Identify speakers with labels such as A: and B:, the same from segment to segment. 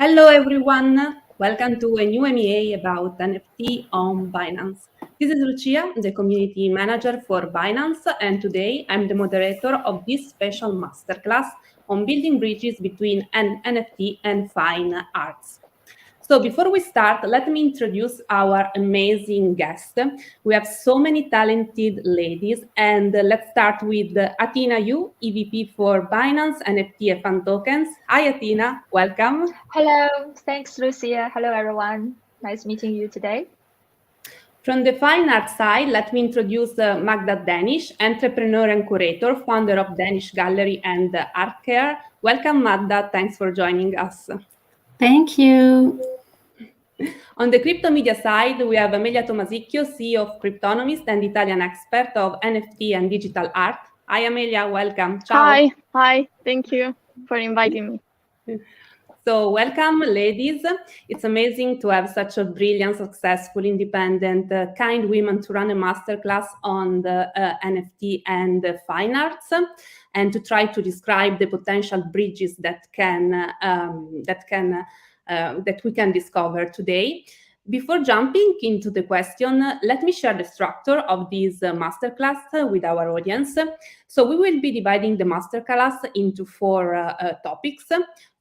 A: Hello everyone, welcome to a new MEA about NFT on Binance. This is Lucia, the community manager for Binance, and today I'm the moderator of this special masterclass on building bridges between an NFT and fine arts. So before we start, let me introduce our amazing guest. We have so many talented ladies, and let's start with Athena Yu, EVP for Binance NFT and tokens. Hi Athena, welcome.
B: Hello, thanks, Lucia. Hello, everyone. Nice meeting you today.
A: From the fine art side, let me introduce Magda Danish, entrepreneur and curator, founder of Danish Gallery and Art Care. Welcome, Magda. Thanks for joining us.
C: Thank you.
A: On the crypto media side, we have Amelia Tomasicchio, CEO of Cryptonomist and Italian expert of NFT and digital art. Hi, Amelia. Welcome. Ciao.
D: Hi. Thank you for inviting me.
A: So welcome, ladies. It's amazing to have such a brilliant, successful, independent, kind women to run a masterclass on the NFT and fine arts, and to try to describe the potential bridges that we can discover today. Before jumping into the question, let me share the structure of this masterclass with our audience. So we will be dividing the masterclass into four topics.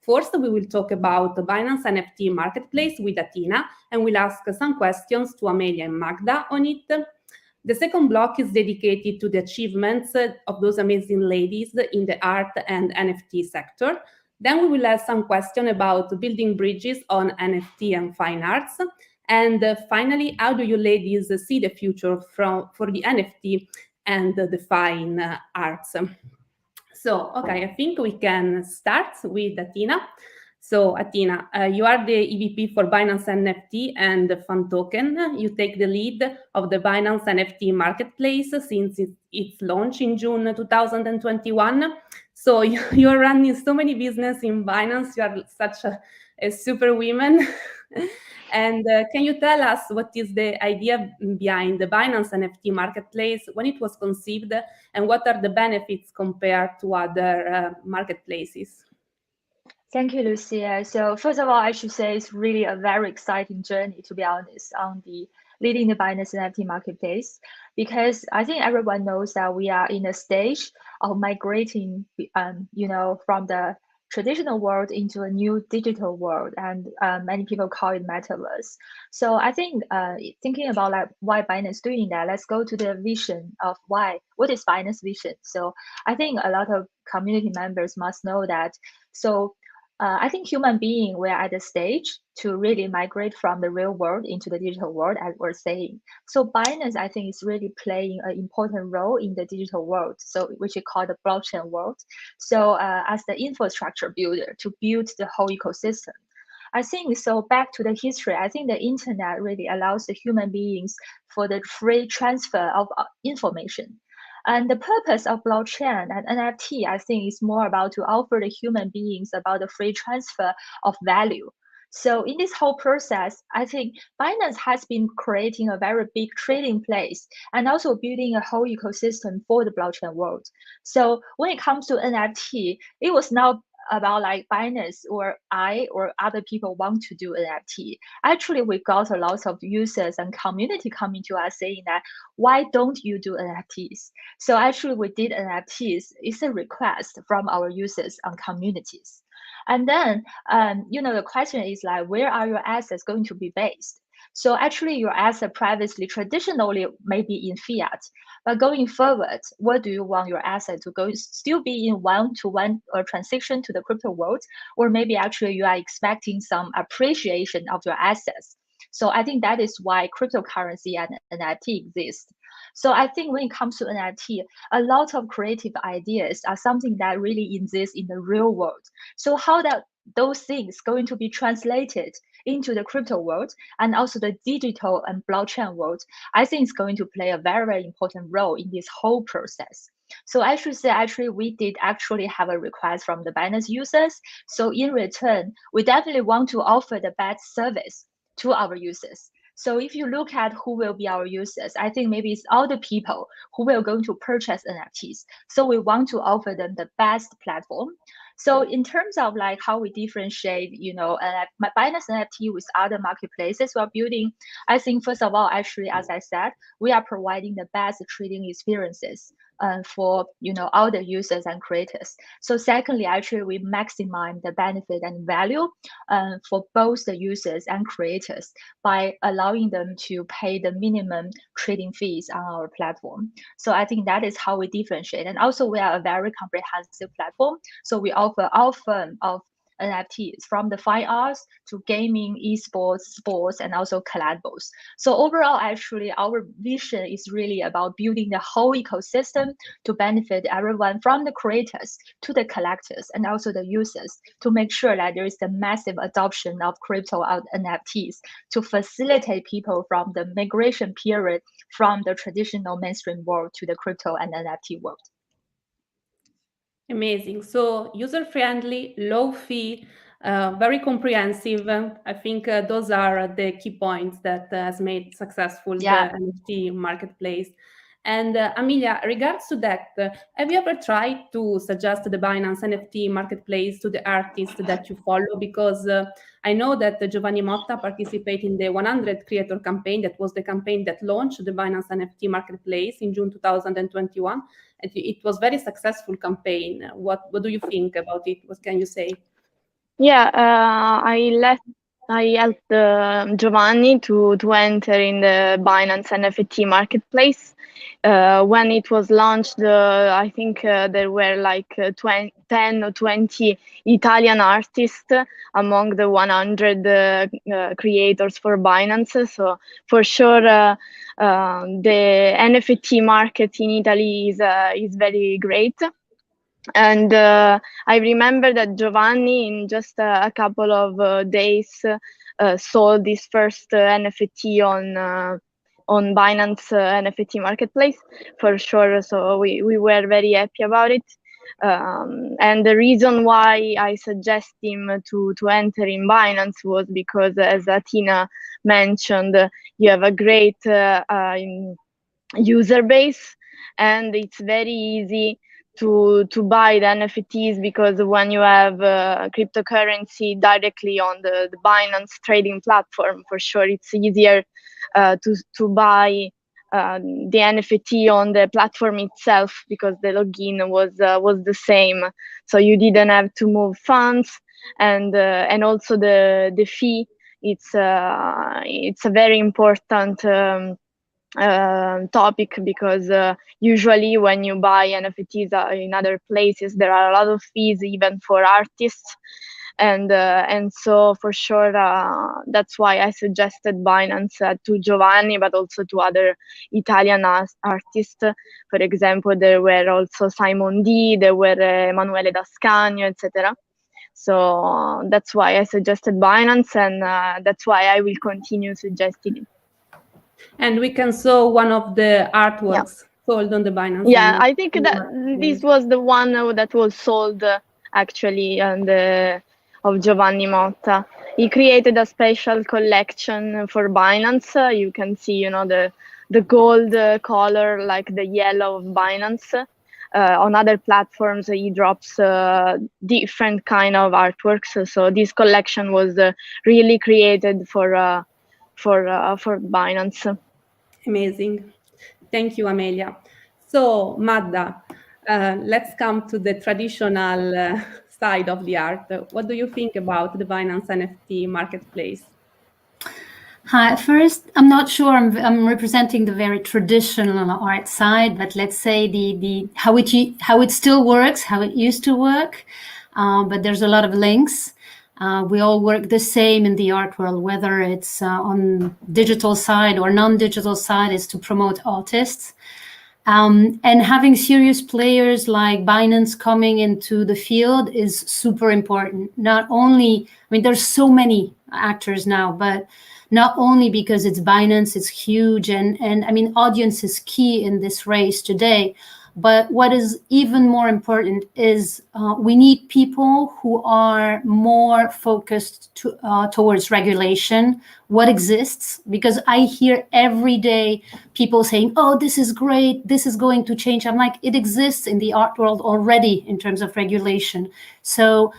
A: First, we will talk about the Binance NFT marketplace with Athena, and we'll ask some questions to Amelia and Magda on it. The second block is dedicated to the achievements of those amazing ladies in the art and NFT sector. Then we will have some questions about building bridges on NFT and fine arts. And finally, how do you ladies see the future for the NFT and the fine arts? So, okay, I think we can start with Athena. So, Athena, you are the EVP for Binance NFT and the Fun Token. You take the lead of the Binance NFT marketplace since its launch in June 2021. So, you are running so many business in Binance. You are such a super woman. And can you tell us what is the idea behind the Binance NFT marketplace, when it was conceived, and what are the benefits compared to other marketplaces?
B: Thank you, Lucia. So first of all, I should say it's really a very exciting journey, to be honest, on the leading the Binance NFT marketplace, because I think everyone knows that we are in a stage of migrating, from the traditional world into a new digital world, and many people call it metaverse. So I think thinking about like why Binance doing that, let's go to the vision of what is Binance vision. So I think a lot of community members must know that. So I think human being, we're at a stage to really migrate from the real world into the digital world, as we're saying. So Binance, I think, is really playing an important role in the digital world, so which is called the blockchain world. So as the infrastructure builder to build the whole ecosystem. I think so. Back to the history, I think the internet really allows the human beings for the free transfer of information. And the purpose of blockchain and NFT, I think, is more about to offer the human beings about the free transfer of value. So in this whole process, I think Binance has been creating a very big trading place and also building a whole ecosystem for the blockchain world. So when it comes to NFT, it was not about like Binance or I or other people want to do NFT. Actually, we got a lot of users and community coming to us saying that, why don't you do NFTs? So actually we did NFTs. It's a request from our users and communities. And then, the question is like, where are your assets going to be based? So actually your asset previously traditionally may be in fiat, but going forward, what do you want your asset to go? Still be in one-to-one or transaction to the crypto world, or maybe actually you are expecting some appreciation of your assets. So I think that is why cryptocurrency and NFT exist. So I think when it comes to NFT, a lot of creative ideas are something that really exists in the real world. So how that those things going to be translated into the crypto world and also the digital and blockchain world, I think it's going to play a very, very important role in this whole process. So I should say, actually, we did actually have a request from the Binance users. So in return, we definitely want to offer the best service to our users. So if you look at who will be our users, I think maybe it's all the people who will going to purchase NFTs. So we want to offer them the best platform. So in terms of like how we differentiate, Binance NFT with other marketplaces we're building, I think first of all, actually, as I said, we are providing the best trading experiences for all the users and creators. So secondly, actually, we maximize the benefit and value for both the users and creators by allowing them to pay the minimum trading fees on our platform. So I think that is how we differentiate. And also, we are a very comprehensive platform. So we offer all form of NFTs, from the fine arts to gaming, esports, sports, and also collectibles. So overall, actually, our vision is really about building the whole ecosystem to benefit everyone, from the creators to the collectors and also the users, to make sure that there is a massive adoption of crypto NFTs to facilitate people from the migration period from the traditional mainstream world to the crypto and NFT world.
A: Amazing. So user-friendly, low fee, very comprehensive. I think those are the key points that has made successful the NFT marketplace. And Amelia, regards to that, have you ever tried to suggest the Binance NFT marketplace to the artists that you follow? Because I know that Giovanni Motta participated in the 100 creator campaign. That was the campaign that launched the Binance NFT marketplace in June 2021. It was very successful campaign. What do you think about it? What can you say?
D: Yeah, I helped Giovanni to enter in the Binance NFT marketplace. When it was launched, I think there were like 10 or 20 Italian artists among the 100 creators for Binance. So for sure, the NFT market in Italy is very great. And I remember that Giovanni, in just a couple of days, sold this first NFT on Binance NFT marketplace for sure. So we were very happy about it. And the reason why I suggest him to enter in Binance was because, as Atina mentioned, you have a great user base, and it's very easy to buy the NFTs, because when you have cryptocurrency directly on the Binance trading platform, for sure it's easier to buy the NFT on the platform itself, because the login was the same, so you didn't have to move funds, and also the fee. It's a very important topic, because usually when you buy NFTs in other places, there are a lot of fees even for artists, and so for sure that's why I suggested Binance to Giovanni, but also to other Italian artists. For example, there were also Simon D, there were Emanuele Dascagno, etc. So that's why I suggested Binance, and that's why I will continue suggesting it.
A: And we can saw one of the artworks sold on the Binance.
D: Yeah, I think that this was the one that was sold actually of Giovanni Motta. He created a special collection for Binance. You can see, the gold color, like the yellow of Binance. On other platforms, he drops different kind of artworks. So this collection was really created for Binance.
A: Amazing. Thank you, Amelia. So, Madda, let's come to the traditional side of the art. What do you think about the Binance NFT marketplace?
C: Hi, first, I'm not sure I'm representing the very traditional art side, but let's say the how it still works, how it used to work, but there's a lot of links. We all work the same in the art world, whether it's on digital side or non-digital side, is to promote artists. And having serious players like Binance coming into the field is super important. Not only, there's so many actors now, but not only because it's Binance, it's huge, and audience is key in this race today, But what is even more important is we need people who are more focused towards regulation, what exists, because I hear every day people saying, oh, this is great, this is going to change. I'm like, it exists in the art world already in terms of regulation. So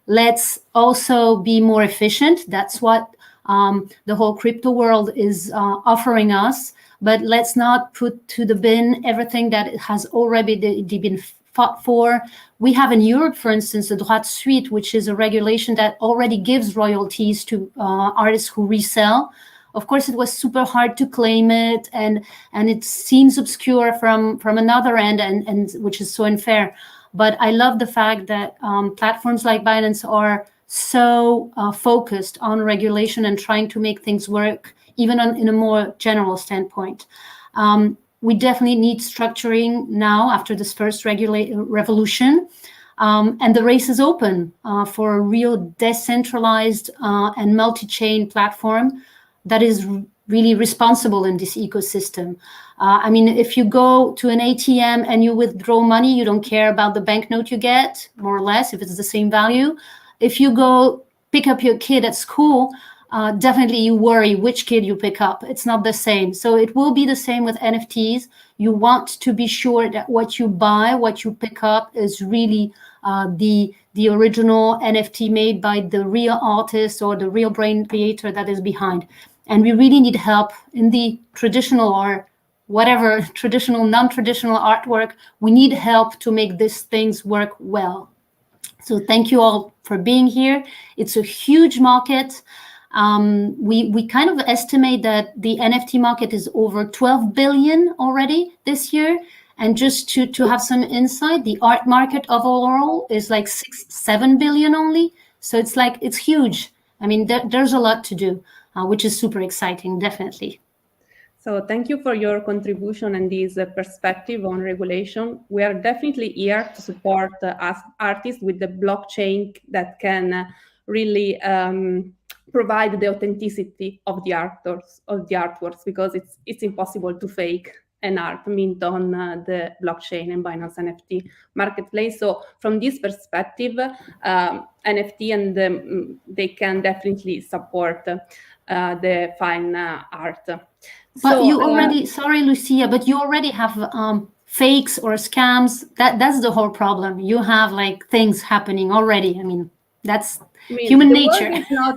C: let's also be more efficient. That's what the whole crypto world is offering us. But let's not put to the bin everything that has already been fought for. We have in Europe, for instance, the droit de suite, which is a regulation that already gives royalties to artists who resell. Of course, it was super hard to claim it, and it seems obscure from another end, and which is so unfair. But I love the fact that platforms like Binance are so focused on regulation and trying to make things work, even in a more general standpoint. We definitely need structuring now after this first revolution. And the race is open for a real decentralized and multi-chain platform that is really responsible in this ecosystem. I mean, if you go to an ATM and you withdraw money, you don't care about the banknote you get, more or less, if it's the same value. If you go pick up your kid at school, definitely you worry which kid you pick up. It's not the same. So it will be the same with NFTs. You want to be sure that what you buy, what you pick up is really the original NFT made by the real artist or the real brain creator that is behind. And we really need help in the traditional or whatever traditional, non-traditional artwork. We need help to make these things work well. So thank you all for being here. It's a huge market. We kind of estimate that the NFT market is over 12 billion already this year. And just to have some insight, the art market overall is like 6-7 billion only. So it's huge. I mean, there's a lot to do, which is super exciting, definitely.
A: So thank you for your contribution and this perspective on regulation. We are definitely here to support us artists with the blockchain that can really provide the authenticity of the artworks, because it's impossible to fake an art mint on the blockchain and Binance NFT marketplace. So from this perspective, NFT and they can definitely support the fine art.
C: But
A: so,
C: you already, sorry, Lucia, but you already have fakes or scams. That's the whole problem. You have like things happening already. I mean, that's human nature.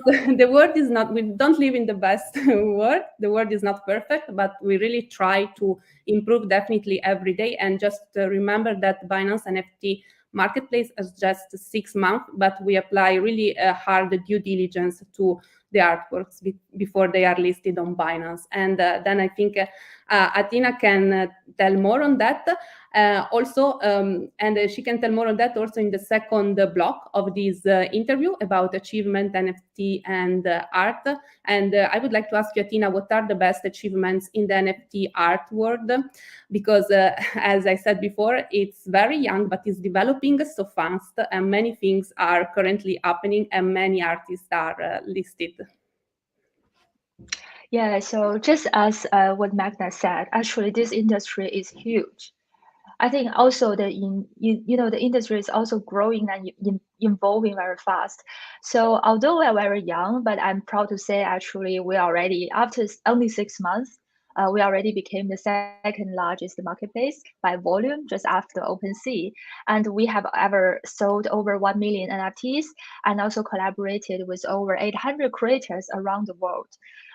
A: The world is not, we don't live in the best world. The world is not perfect, but we really try to improve definitely every day. And just remember that Binance NFT marketplace is just 6 months, but we apply really hard due diligence to the artworks before they are listed on Binance. And then I think Athena can tell more on that also, and she can tell more on that also in the second block of this interview about achievement, NFT, and art. And I would like to ask you, Athena, what are the best achievements in the NFT art world? Because as I said before, it's very young, but it's developing so fast, and many things are currently happening, and many artists are listed.
B: Yeah, so just as what Magna said, actually this industry is huge. I think also the industry is also growing and evolving very fast. So although we are very young, but I'm proud to say actually we already, after only 6 months, we already became the second largest marketplace by volume just after OpenSea. And we have ever sold over 1 million NFTs and also collaborated with over 800 creators around the world.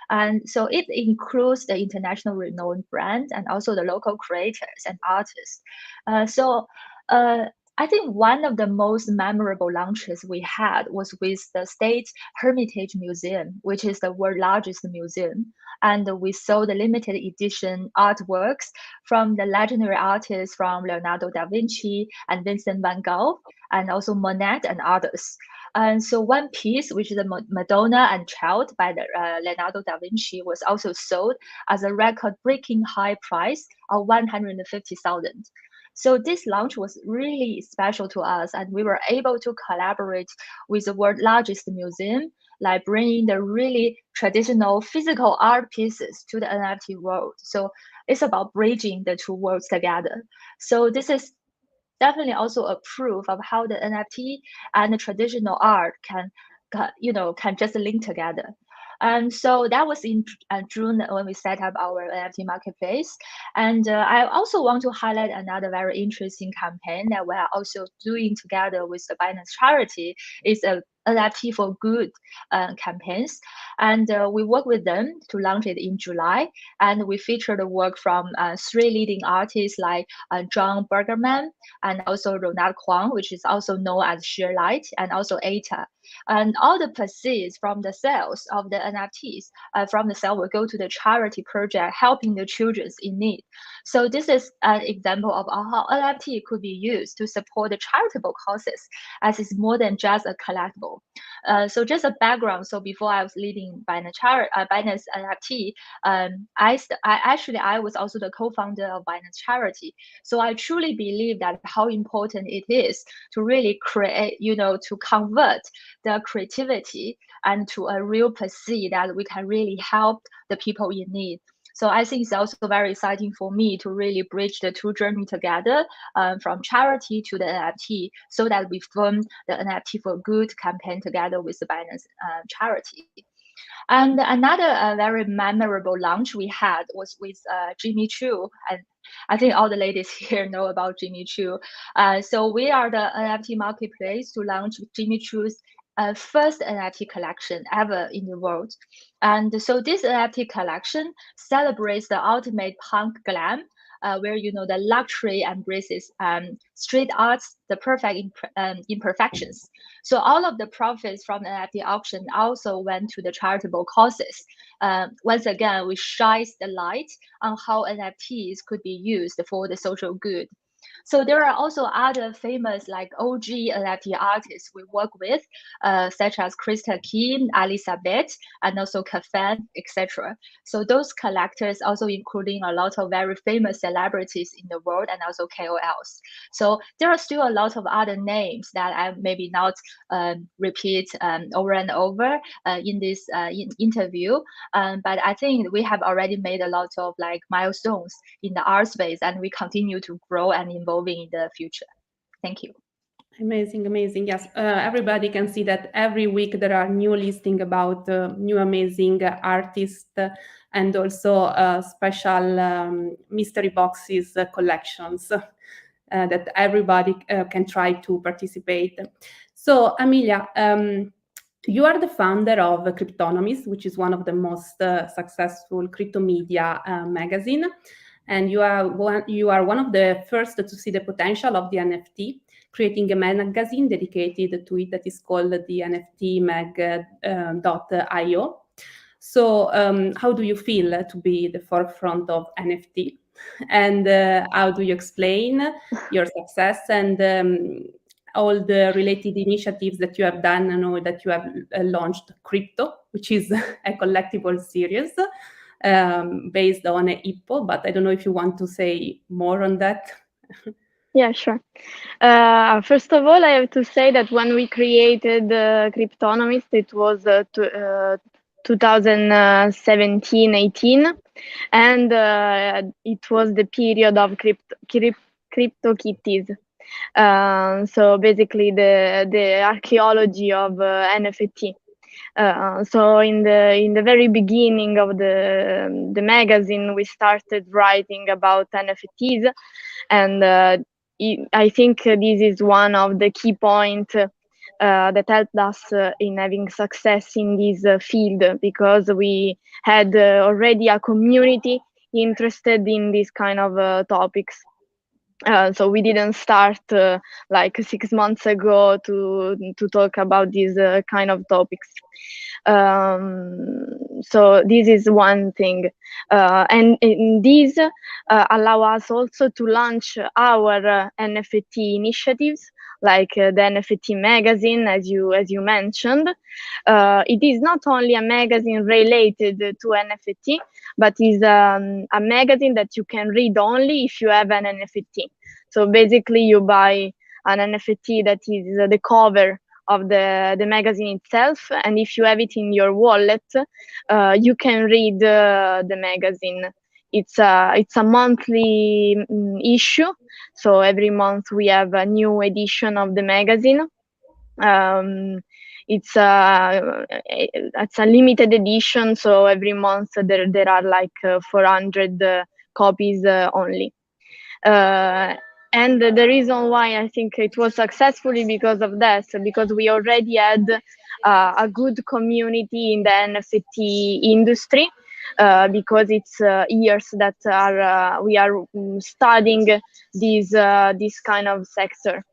B: And so it includes the international renowned brands and also the local creators and artists. I think one of the most memorable launches we had was with the State Hermitage Museum, which is the world's largest museum. And we sold the limited edition artworks from the legendary artists from Leonardo da Vinci and Vincent van Gogh, and also Monet and others. And so one piece, which is the Madonna and Child by the, Leonardo da Vinci, was also sold as a record-breaking high price of 150,000. So this launch was really special to us, and we were able to collaborate with the world's largest museum like bringing the really traditional physical art pieces to the NFT world. So it's about bridging the two worlds together. So this is definitely also a proof of how the NFT and the traditional art can just link together. And so that was in June when we set up our NFT marketplace. And I also want to highlight another very interesting campaign that we are also doing together with the Binance charity. Is a NFT for Good campaigns. And we work with them to launch it in July. And we feature the work from 3 leading artists like John Bergerman and also Ronald Kwong, which is also known as Sheerlight, and also Eta. And all the proceeds from the sales of the NFTs from the sale will go to the charity project helping the children in need. So this is an example of how NFT could be used to support the charitable causes, as it's more than just a collectible. So just a background. So before I was leading Binance NFT, I was also the co-founder of Binance Charity. So I truly believe that how important it is to really create, to convert the creativity and to a real proceed that we can really help the people in need. So I think it's also very exciting for me to really bridge the two journeys together, from charity to the NFT, so that we form the NFT for Good campaign together with the Binance charity. And another very memorable launch we had was with Jimmy Choo. And I think all the ladies here know about Jimmy Choo. So we are the NFT marketplace to launch Jimmy Choo's first NFT collection ever in the world. And so this NFT collection celebrates the ultimate punk glam, where the luxury embraces street arts, the perfect imperfections. So all of the profits from the NFT auction also went to the charitable causes. Once again, we shine the light on how NFTs could be used for the social good. So there are also other famous like OG NFT artists we work with, such as Krista Kim, Elizabeth, and also Kafan, etc. So those collectors also including a lot of very famous celebrities in the world and also KOLs. So there are still a lot of other names that I maybe not repeat over and over in this interview, but I think we have already made a lot of like milestones in the art space, and we continue to grow and evolving in the future. Thank you.
A: Amazing. Yes, everybody can see that every week there are new listings about new amazing artists and also special mystery boxes collections that everybody can try to participate. So Amelia, you are the founder of Cryptonomist, which is one of the most successful crypto media magazine. And you are one of the first to see the potential of the NFT, creating a magazine dedicated to it that is called the Nft Mag.io. So how do you feel to be the forefront of NFT? And how do you explain your success and all the related initiatives that you have done? I know that you have launched Crypto, which is a collectible series based on a hippo, but I don't know if you want to say more on that.
D: Yeah, sure. First of all, I have to say that when we created Cryptonomist, it was 2017-18, and it was the period of crypto kitties. So basically the archaeology of NFT. So in the very beginning of the magazine, we started writing about NFTs, and I think this is one of the key points that helped us in having success in this field, because we had already a community interested in this kind of topics. So we didn't start like 6 months ago to talk about these kind of topics. So this is one thing, and these allow us also to launch our NFT initiatives, like the Nft Magazine, as you mentioned. It is not only a magazine related to NFT, but is a magazine that you can read only if you have an NFT. So basically you buy an NFT that is the cover of the magazine itself, and if you have it in your wallet, you can read the magazine. It's a monthly issue, so every month we have a new edition of the magazine. It's a limited edition, so every month there are like 400 copies only. And the reason why I think it was successfully because of that, because we already had a good community in the NFT industry, because it's years that we are studying this kind of sector.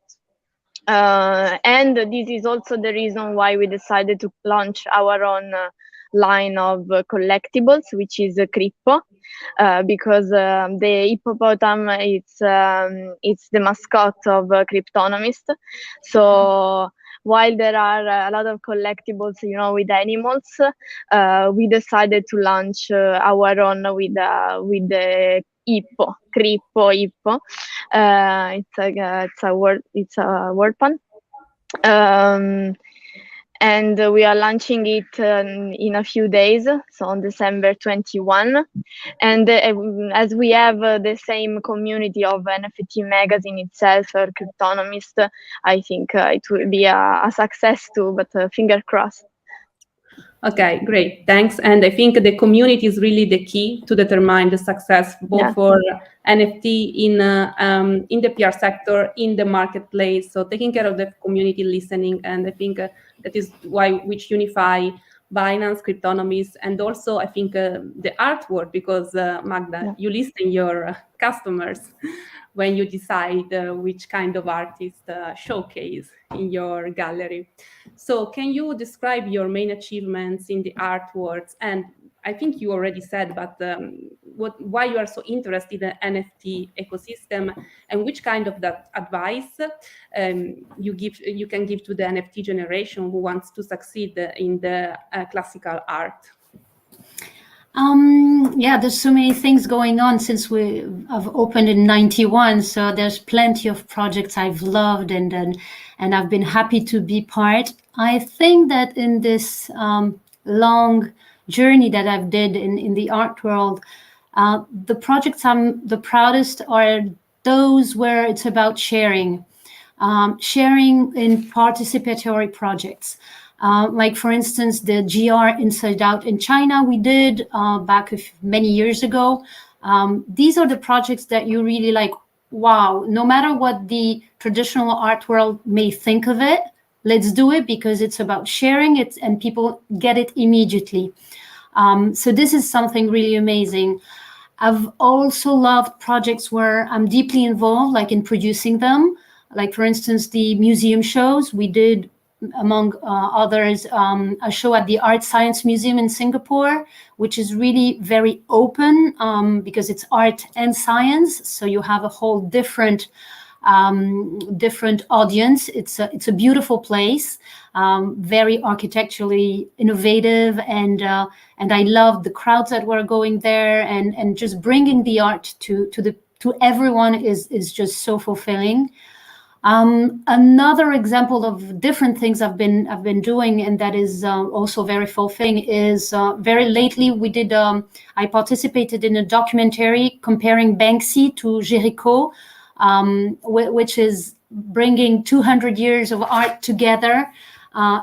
D: And this is also the reason why we decided to launch our own line of collectibles, which is Crippo, because the hippopotam, it's the mascot of Cryptonomist. So while there are a lot of collectibles, with animals, we decided to launch our own with the hippo, Crippo. It's a word pun. And we are launching it in a few days, so on December 21. And as we have the same community of NFT Magazine itself, or Cryptonomist, I think it will be a success too, but finger crossed.
A: Okay, great, thanks. And I think the community is really the key to determine the success, both for NFT in the PR sector, in the marketplace. So taking care of the community, listening, and I think that is which unify Binance, Cryptonomist, and also I think the artwork, because Magda, you listen your customers when you decide which kind of artist showcase in your gallery. So can you describe your main achievements in the artworks? And I think you already said, but why you are so interested in the NFT ecosystem, and which kind of that advice you can give to the NFT generation who wants to succeed in the classical art?
C: Yeah, there's so many things going on since I've opened in 91. So there's plenty of projects I've loved and I've been happy to be part. I think that in this long journey that I've did in the art world, the projects I'm the proudest are those where it's about sharing in participatory projects. Like, for instance, the GR Inside Out in China we did back many years ago. These are the projects that you really like, wow, no matter what the traditional art world may think of it, let's do it because it's about sharing it and people get it immediately. So this is something really amazing. I've also loved projects where I'm deeply involved, like in producing them. Like, for instance, the museum shows. We did, among others, a show at the Art Science Museum in Singapore, which is really very open because it's art and science. So you have a whole different audience. It's a beautiful place, very architecturally innovative, and I love the crowds that were going there, and just bringing the art to everyone is just so fulfilling. Another example of different things I've been doing, and that is also very fulfilling, is very lately we did. I participated in a documentary comparing Banksy to Géricault, which is bringing 200 years of art together.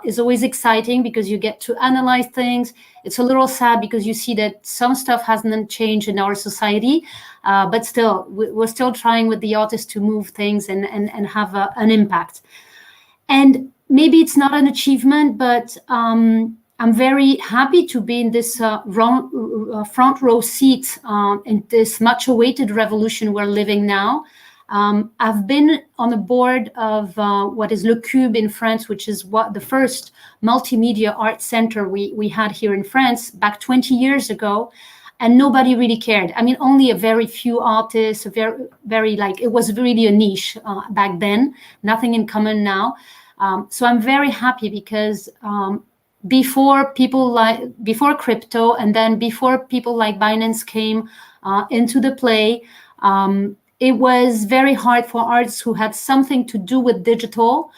C: Is always exciting because you get to analyze things. It's a little sad because you see that some stuff hasn't changed in our society, but still, we're still trying with the artists to move things and have an impact. And maybe it's not an achievement, but I'm very happy to be in this front row seat in this much awaited revolution we're living now. I've been on the board of what is Le Cube in France, which is the first multimedia art center we had here in France back 20 years ago, and nobody really cared. I mean, only a very few artists, very it was really a niche back then, nothing in common now. So I'm very happy because before crypto, and then before people like Binance came into the play, it was very hard for artists who had something to do with digital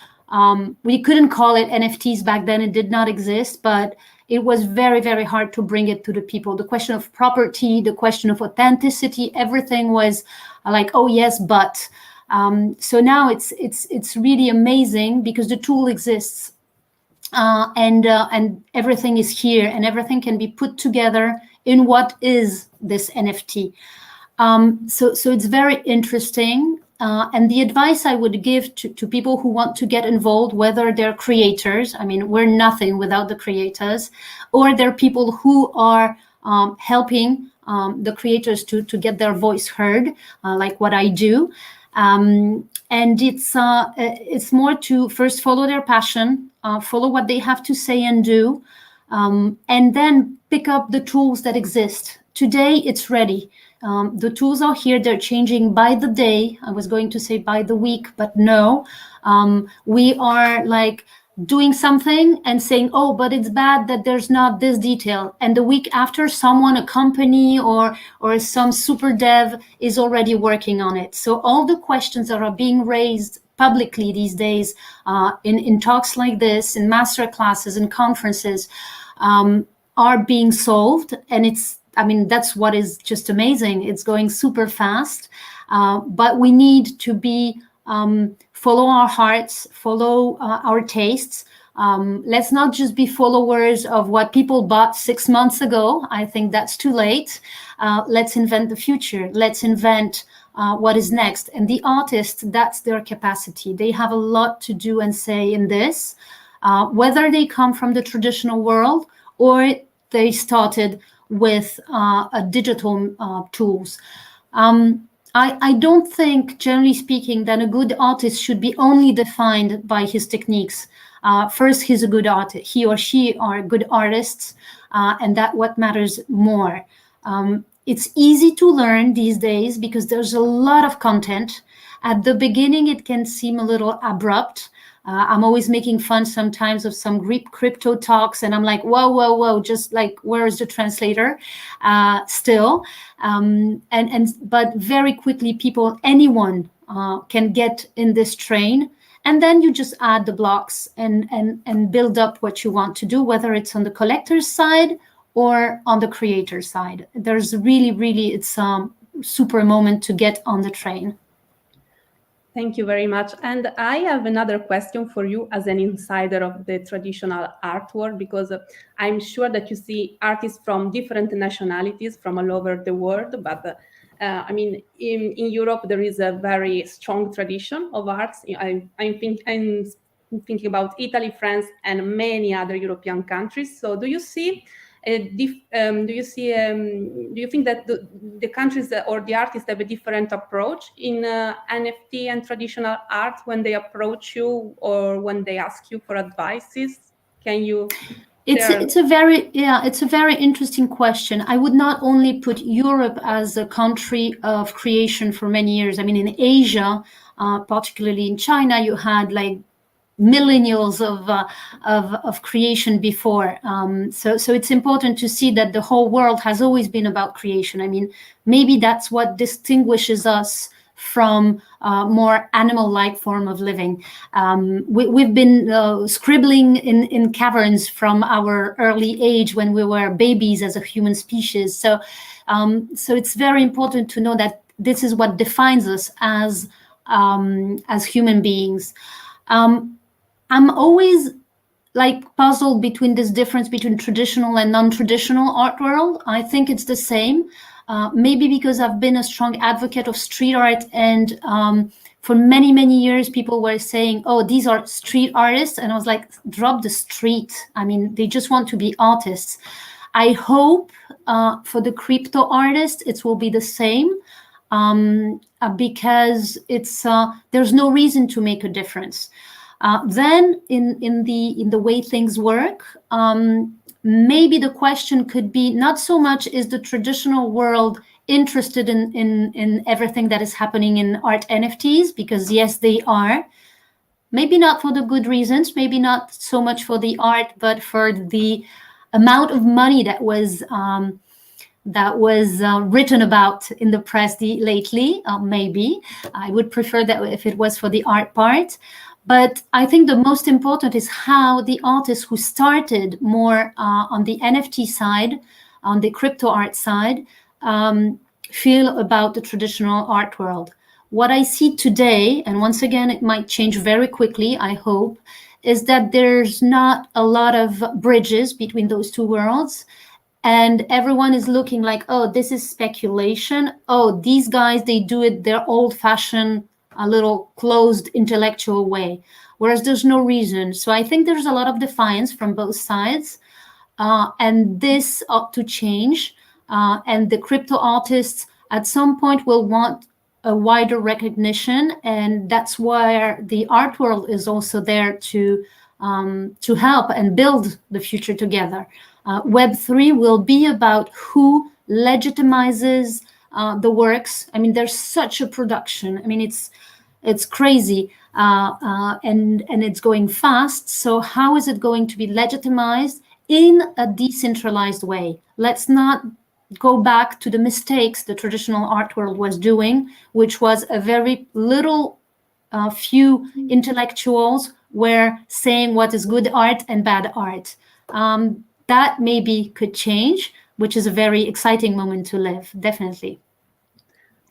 C: We couldn't call it NFTs back then. It did not exist, but it was very, very hard to bring it to the people. The question of property, the question of authenticity, everything was like, oh yes, but. So now it's really amazing because the tool exists, and everything is here, and everything can be put together in what is this NFT. So it's very interesting. And the advice I would give to people who want to get involved, whether they're creators, I mean, we're nothing without the creators, or they're people who are helping the creators to get their voice heard, like what I do. And it's more to first follow their passion, follow what they have to say and do, and then pick up the tools that exist. Today, it's ready. The tools are here. They're changing by the day. I was going to say by the week, but no. We are like doing something and saying, oh, but it's bad that there's not this detail. And the week after, someone, a company or some super dev is already working on it. So all the questions that are being raised publicly these days in talks like this, in master classes, in conferences, are being solved. And that's what is just amazing. It's going super fast, but we need to be follow our hearts, follow our tastes. Let's not just be followers of what people bought 6 months ago. I think that's too late. Let's invent the future. Let's invent what is next. And the artists, that's their capacity. They have a lot to do and say in this, whether they come from the traditional world or they started with digital tools. I don't think, generally speaking, that a good artist should be only defined by his techniques. First, he's a good artist. He or she are good artists, and that's what matters more. It's easy to learn these days because there's a lot of content. At the beginning, it can seem a little abrupt. I'm always making fun sometimes of some Greek crypto talks, and I'm like, whoa, just like, where is the translator? Still, but very quickly, anyone can get in this train, and then you just add the blocks and build up what you want to do, whether it's on the collector's side or on the creator side. There's really, it's a super moment to get on the train.
A: Thank you very much. And I have another question for you as an insider of the traditional art world, because I'm sure that you see artists from different nationalities from all over the world. But in Europe, there is a very strong tradition of arts. I'm thinking about Italy, France, and many other European countries. So do you see do you think that the countries or the artists have a different approach in NFT and traditional art when they approach you or when they ask you for advices? Can you?
C: It's a very interesting question. I would not only put Europe as a country of creation for many years. I mean, in Asia, particularly in China, you had like millennials of creation before. So it's important to see that the whole world has always been about creation. I mean, maybe that's what distinguishes us from more animal-like form of living. We've been scribbling in caverns from our early age when we were babies as a human species. So it's very important to know that this is what defines us as human beings. I'm always like puzzled between this difference between traditional and non-traditional art world. I think it's the same. Maybe because I've been a strong advocate of street art, and for many, many years, people were saying, oh, these are street artists. And I was like, drop the street. I mean, they just want to be artists. I hope for the crypto artists, it will be the same, because there's no reason to make a difference. Then in the way things work, maybe the question could be not so much is the traditional world interested in everything that is happening in art NFTs, because yes, they are. Maybe not for the good reasons, maybe not so much for the art, but for the amount of money that was written about in the press lately. Maybe I would prefer that if it was for the art part. But I think the most important is how the artists who started more on the NFT side, on the crypto art side, feel about the traditional art world. What I see today, and once again, it might change very quickly, I hope, is that there's not a lot of bridges between those two worlds. And everyone is looking like, oh, this is speculation. Oh, these guys, they do it their old-fashioned, a little closed intellectual way, whereas there's no reason. So I think there's a lot of defiance from both sides, and this ought to change. And the crypto artists at some point will want a wider recognition, and that's where the art world is also there to help and build the future together. Web3 will be about who legitimizes the works. I mean, there's such a production. I mean, it's crazy, and it's going fast. So how is it going to be legitimized in a decentralized way? Let's not go back to the mistakes the traditional art world was doing, which was a very little few intellectuals were saying what is good art and bad art. That maybe could change, which is a very exciting moment to live, definitely.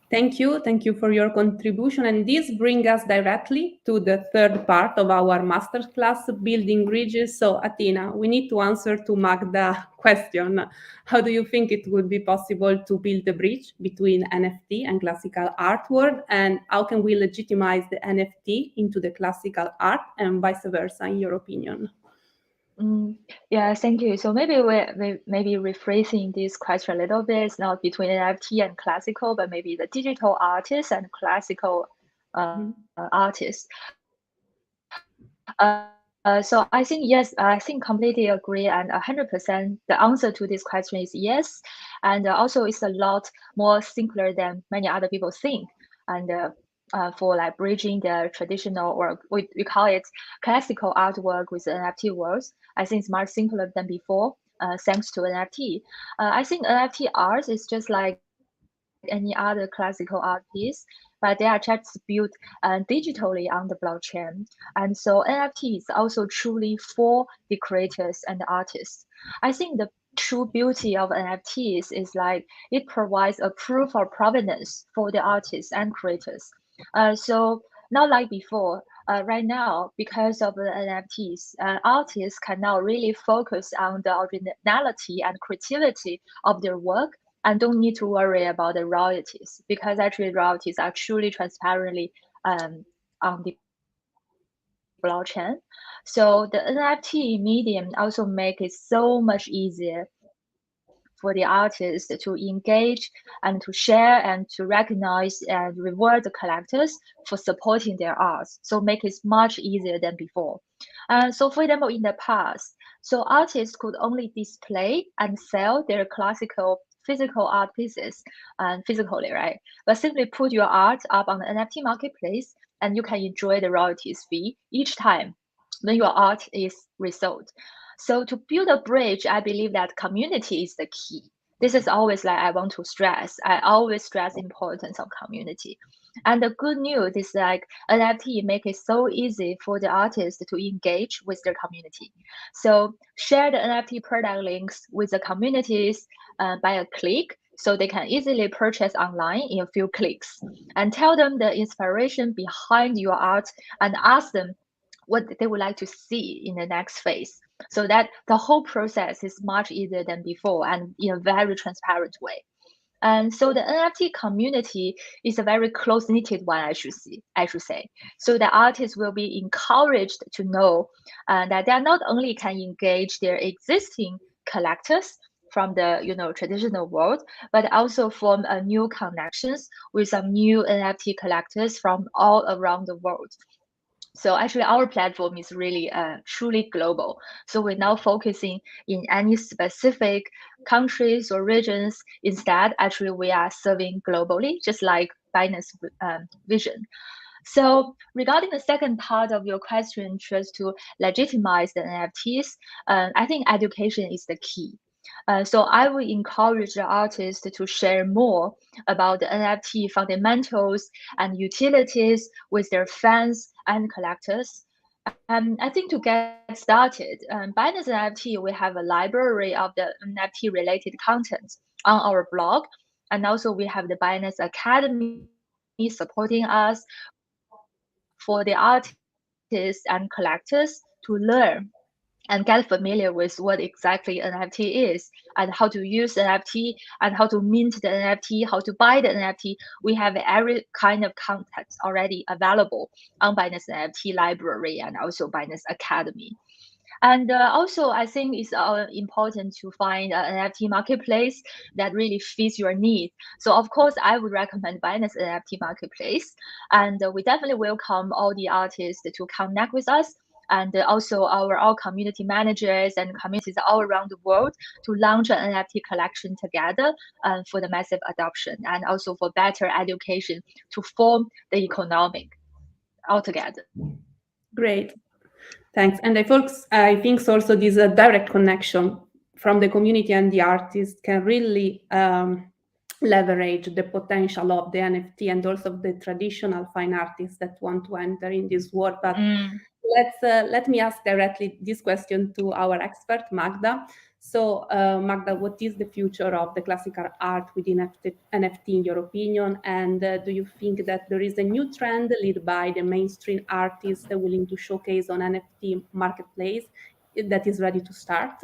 A: Thank you for your contribution. And this brings us directly to the third part of our masterclass, building bridges. So Athena, we need to answer to Magda's question. How do you think it would be possible to build a bridge between NFT and classical art world? And how can we legitimize the NFT into the classical art and vice versa, in your opinion?
B: Yeah, thank you. So maybe we maybe rephrasing this question a little bit. It's not between NFT and classical, but maybe the digital artists and classical artists. So I think yes, I think completely agree, and 100%. The answer to this question is yes, and also it's a lot more simpler than many other people think. And for like bridging the traditional, or we call it classical artwork with NFT worlds, I think it's much simpler than before, thanks to NFT. I think NFT art is just like any other classical art piece, but they are just built digitally on the blockchain. And so NFT is also truly for the creators and the artists. I think the true beauty of NFTs is like it provides a proof of provenance for the artists and creators. So not like before, right now, because of the NFTs, artists can now really focus on the originality and creativity of their work and don't need to worry about the royalties, because actually royalties are truly transparently on the blockchain. So the NFT medium also make it so much easier for the artists to engage and to share and to recognize and reward the collectors for supporting their arts. So make it much easier than before. So for example, in the past, so artists could only display and sell their classical physical art pieces physically, right? But simply put your art up on the NFT marketplace and you can enjoy the royalties fee each time when your art is resold. So to build a bridge, I believe that community is the key. This is always like I want to stress. I always stress importance of community. And the good news is like NFT make it so easy for the artists to engage with their community. So share the NFT product links with the communities by a click, so they can easily purchase online in a few clicks, and tell them the inspiration behind your art and ask them what they would like to see in the next phase, so that the whole process is much easier than before and in a very transparent way. And so the NFT community is a very close-knitted one, I should say. So the artists will be encouraged to know that they not only can engage their existing collectors from the traditional world, but also form new connections with some new NFT collectors from all around the world. So actually our platform is really truly global. So we're now focusing in any specific countries or regions. Instead, actually we are serving globally, just like Binance vision. So regarding the second part of your question, just to legitimize the NFTs, I think education is the key. So I would encourage the artists to share more about the NFT fundamentals and utilities with their fans and collectors. I think to get started, Binance NFT, we have a library of the NFT related content on our blog. And also we have the Binance Academy supporting us for the artists and collectors to learn and get familiar with what exactly NFT is and how to use NFT and how to mint the NFT, how to buy the NFT. We have every kind of content already available on Binance NFT library and also Binance Academy. And also, I think it's important to find an NFT marketplace that really fits your need. So, of course, I would recommend Binance NFT marketplace. And we definitely welcome all the artists to connect with us and also our community managers and communities all around the world to launch an NFT collection together for the massive adoption and also for better education to form the economic altogether.
A: Great. Thanks. And I think also this direct connection from the community and the artist can really leverage the potential of the NFT and also the traditional fine artists that want to enter in this world. But let me ask directly this question to our expert, Magda. So, Magda, what is the future of the classical art within NFT in your opinion? And do you think that there is a new trend led by the mainstream artists willing to showcase on NFT marketplace that is ready to start?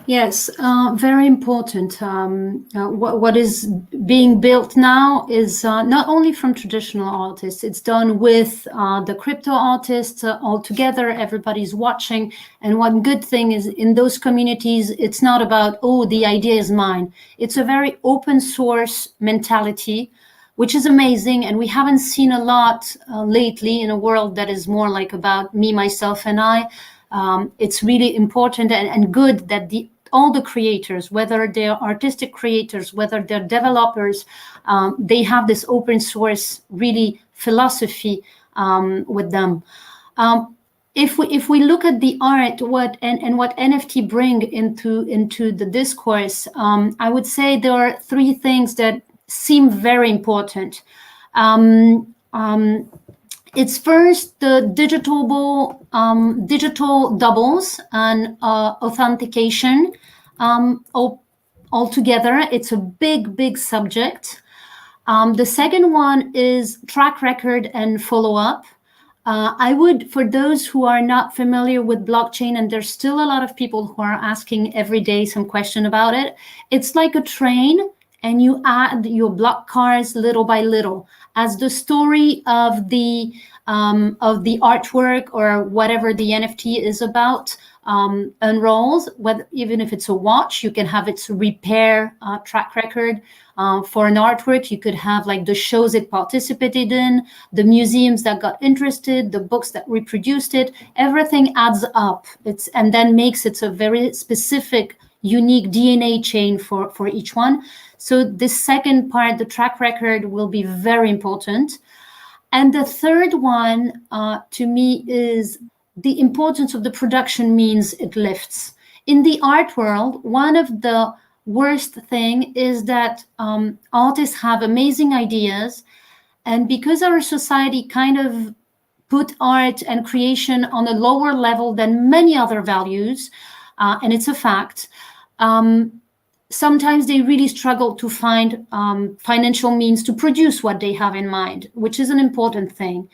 C: Yes, very important. What is being built now is not only from traditional artists, it's done with the crypto artists all together. Everybody's watching. And one good thing is in those communities, it's not about, oh, the idea is mine. It's a very open source mentality, which is amazing. And we haven't seen a lot lately in a world that is more like about me, myself, and I. It's really important and good that all the creators, whether they're artistic creators, whether they're developers, they have this open source really philosophy with them. If we look at the art, what NFT bring into the discourse, I would say there are three things that seem very important. It's first the digital doubles and authentication. Altogether, it's a big subject. The second one is track record and follow-up. I would, for those who are not familiar with blockchain, and there's still a lot of people who are asking every day some question about it, it's like a train, and you add your block cars little by little. As the story of the artwork or whatever the NFT is about unrolls, even if it's a watch, you can have its repair track record. For an artwork, you could have like the shows it participated in, the museums that got interested, the books that reproduced it. Everything adds up. And then makes it a very specific, unique DNA chain for each one. So this second part, the track record, will be very important. And the third one, to me, is the importance of the production means it lifts. In the art world, one of the worst thing is that artists have amazing ideas. And because our society kind of put art and creation on a lower level than many other values, and it's a fact, sometimes they really struggle to find financial means to produce what they have in mind, which is an important thing.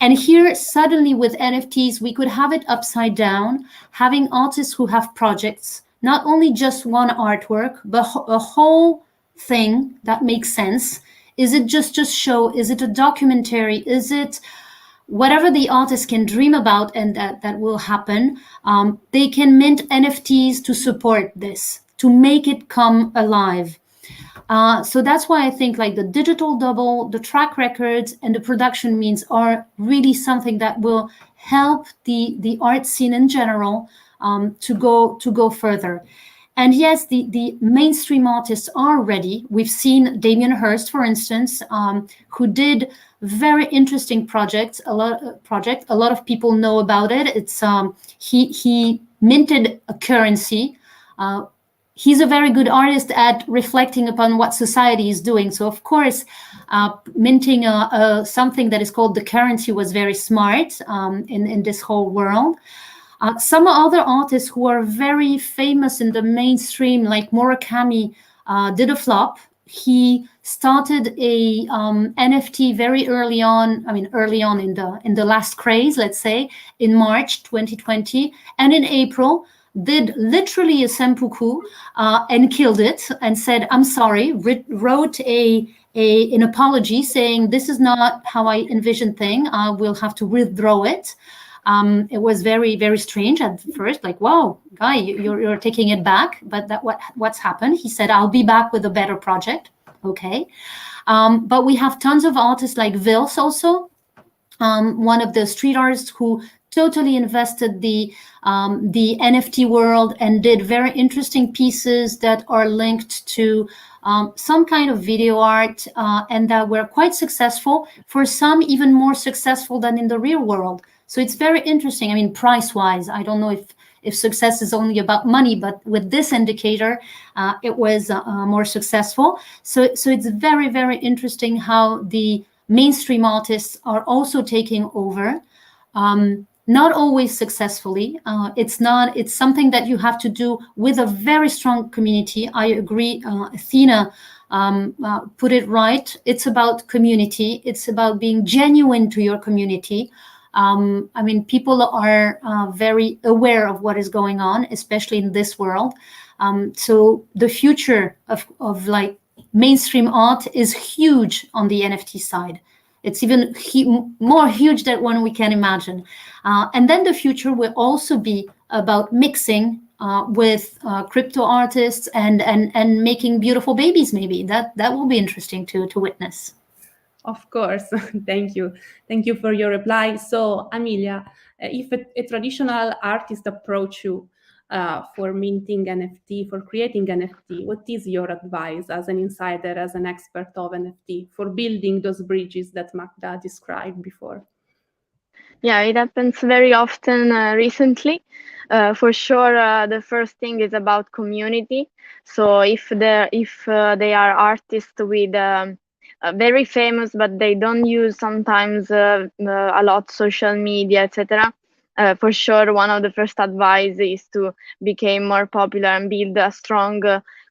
C: And here, suddenly with NFTs, we could have it upside down, having artists who have projects, not only just one artwork, but a whole thing that makes sense. Is it just a show? Is it a documentary? Is it whatever the artist can dream about and that will happen? They can mint NFTs to support this, to make it come alive. So that's why I think like the digital double, the track records, and the production means are really something that will help the art scene in general to go further. And yes, the mainstream artists are ready. We've seen Damien Hirst, for instance, who did very interesting projects. A lot of people know about it. It's he minted a currency. he's a very good artist at reflecting upon what society is doing. So of course, minting something that is called the currency was very smart in this whole world. Some other artists who are very famous in the mainstream, like Murakami, did a flop. He started a NFT very early on. I mean, early on in the last craze, let's say, in March 2020, and in April did literally a seppuku and killed it and said, "I'm sorry." Wrote an apology saying, "This is not how I envisioned thing. We'll have to withdraw it." It was very, very strange at first, like, wow, guy, you're taking it back. But what's happened? He said, "I'll be back with a better project." Okay. But we have tons of artists like Vils also, one of the street artists who totally invested the NFT world and did very interesting pieces that are linked to some kind of video art and that were quite successful, for some even more successful than in the real world. So it's very interesting. I mean, price-wise, I don't know if success is only about money, but with this indicator, it was more successful. So it's very, very interesting how the mainstream artists are also taking over, not always successfully. It's something that you have to do with a very strong community. I agree, Athena put it right. It's about community. It's about being genuine to your community. I mean, people are very aware of what is going on, especially in this world. So the future of like mainstream art is huge on the NFT side. It's even more huge than one we can imagine. And then the future will also be about mixing with crypto artists and making beautiful babies. Maybe that will be interesting to witness.
A: Of course. Thank you. Thank you for your reply. So, Amelia, if a traditional artist approach you for minting NFT, for creating NFT, what is your advice as an insider, as an expert of NFT, for building those bridges that Magda described before?
D: Yeah, it happens very often recently. For sure, the first thing is about community. So if they are artists with very famous, but they don't use sometimes a lot social media, etc. For sure, one of the first advice is to become more popular and build a strong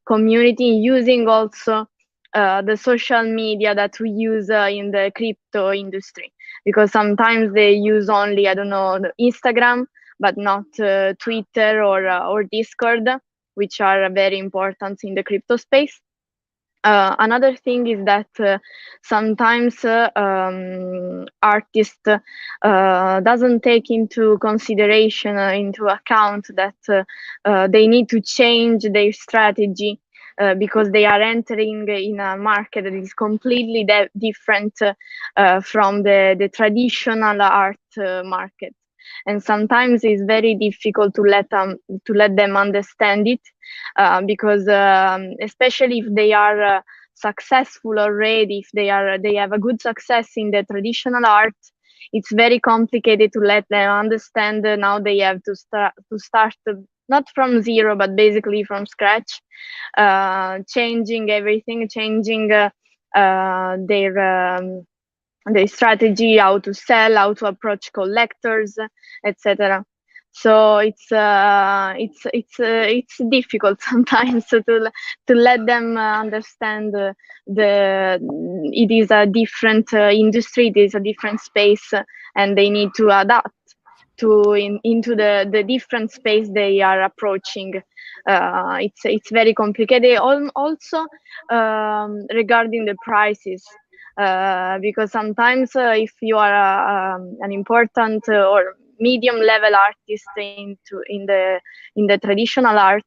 D: community using also the social media that we use in the crypto industry, because sometimes they use only, I don't know, the Instagram, but not Twitter or Discord, which are very important in the crypto space. Another thing is that sometimes artist doesn't take into consideration, into account that they need to change their strategy because they are entering in a market that is completely different from the traditional art market. And sometimes it's very difficult to let them understand it, because especially if they are successful already, if they have a good success in the traditional art, it's very complicated to let them understand. Now they have to start not from zero, but basically from scratch, changing everything, changing their strategy, how to sell, how to approach collectors, etc. So it's difficult sometimes to let them understand it is a different industry, it is a different space, and they need to adapt into the different space they are approaching. It's very complicated. Also regarding the prices. Because sometimes if you are an important or medium level artist in the traditional art,